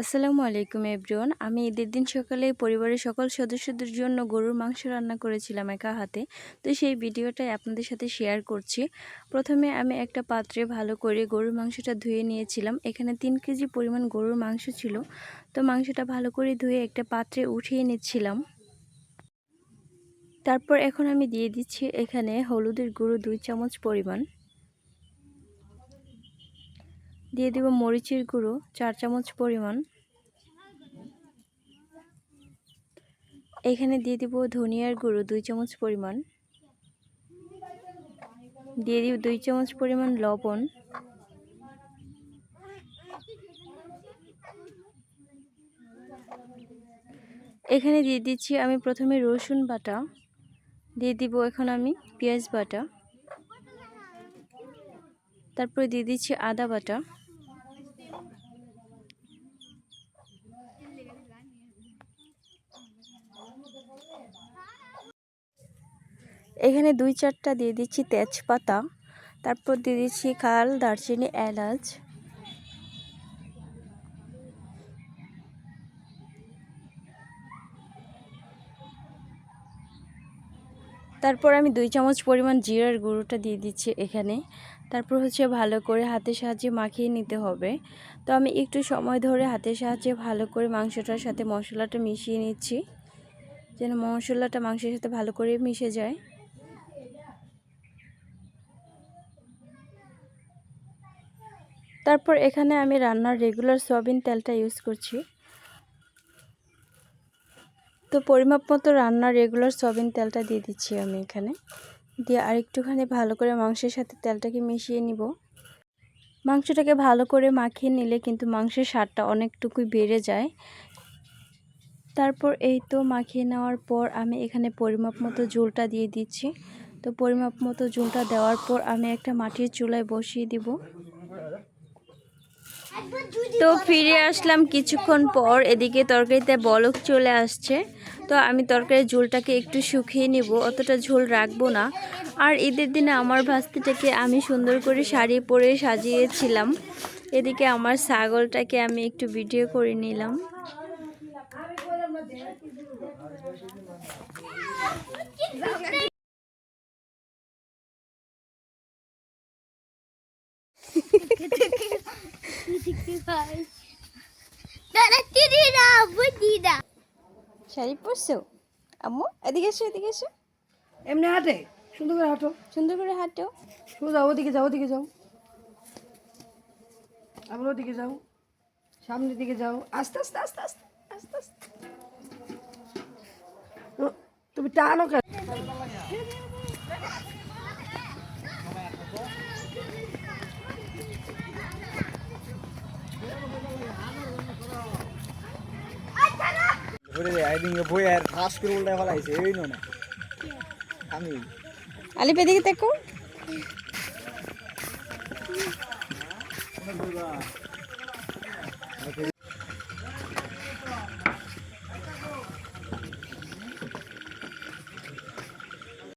আসসালামু আলাইকুম এভরিওয়ান। আমি ঈদের দিন সকালে পরিবারের সকল সদস্যদের জন্য গরুর মাংস রান্না করেছিলাম একা হাতে। তো সেই ভিডিওটাই আপনাদের সাথে শেয়ার করছি। প্রথমে আমি একটা পাত্রে ভালো করে গরুর মাংসটা ধুয়ে নিয়েছিলাম। এখানে 3 কেজি পরিমাণ গরুর মাংস ছিল। তো মাংসটা ভালো করে ধুয়ে একটা পাত্রে উঠিয়ে নিচ্ছিলাম। তারপর এখন আমি দিয়ে দিচ্ছি এখানে হলুদের গুঁড়ো 2 চামচ পরিমাণ, দিয়ে দেব মরিচের গুঁড়ো 4 চামচ পরিমাণ, এখানে দিয়ে দিব ধনিয়ার গুঁড়ো 2 চামচ পরিমাণ, দিয়ে দিব 2 চামচ পরিমাণ লবণ, এখানে দিয়ে দিচ্ছি আমি প্রথমে রসুন বাটা, দিয়ে দিব এখন আমি পেঁয়াজ বাটা, তারপরে দিয়ে দিচ্ছি আদা বাটা, এখানে 2-4টা দিয়ে দিচ্ছি তেজপাতা, তারপর দিয়ে দিচ্ছি খাল, দারচিনি, এলাচ, তারপর আমি 2 চামচ পরিমাণ জিরার গুঁড়োটা দিয়ে দিচ্ছি এখানে। তারপর হচ্ছে ভালো করে হাতের সাহায্যে মাখিয়ে নিতে হবে। তো আমি একটু সময় ধরে হাতের সাহায্যে ভালো করে মাংসটার সাথে মশলাটা মিশিয়ে নিচ্ছি, যেন মশলাটা মাংসের সাথে ভালো করে মিশে যায়। তারপর এখানে আমি রান্নার রেগুলার সয়াবিন তেলটা ইউজ করছি। তো পরিমাপ মতো রান্নার রেগুলার সয়াবিন তেলটা দিয়ে দিচ্ছি আমি এখানে, দিয়ে আরেকটুখানি ভালো করে মাংসের সাথে তেলটাকে মিশিয়ে নিব। মাংসটাকে ভালো করে মাখিয়ে নিলে কিন্তু মাংসের স্বাদটা অনেকটুকুই বেড়ে যায়। তারপর এই তো মাখিয়ে নেওয়ার পর আমি এখানে পরিমাপ মতো ঝোলটা দিয়ে দিচ্ছি। তো পরিমাপ মতো ঝোলটা দেওয়ার পর আমি একটা মাটির চুলায় বসিয়ে দিব। তো ফিরে আসলাম কিছুক্ষণ পর, এদিকে তরকারিতে বলক চলে আসছে। তো আমি তরকারির ঝোলটাকে একটু শুকিয়ে নিব, অতটা ঝোল রাখবো না। আর ঈদের দিনে আমার ভাস্তিটাকে আমি সুন্দর করে শাড়ি পরে সাজিয়েছিলাম। এদিকে আমার ছাগলটাকে আমি একটু ভিডিও করে নিলাম। শাড়ি পরছো আম্মু? এদিকে এসো, এদিকে এসো। এমনি হাঁটে, সুন্দর করে হাঁটো, সুন্দর করে হাঁটো। সোজা ওদিকে যাও, ওদিকে যাও, আবার ওদিকে যাও, সামনের দিকে যাও, আস্তে আস্তে আস্তে আস্তে আস্তে আস্তে। তুমি টানো কেন? আলিপ এদিকে দেখো।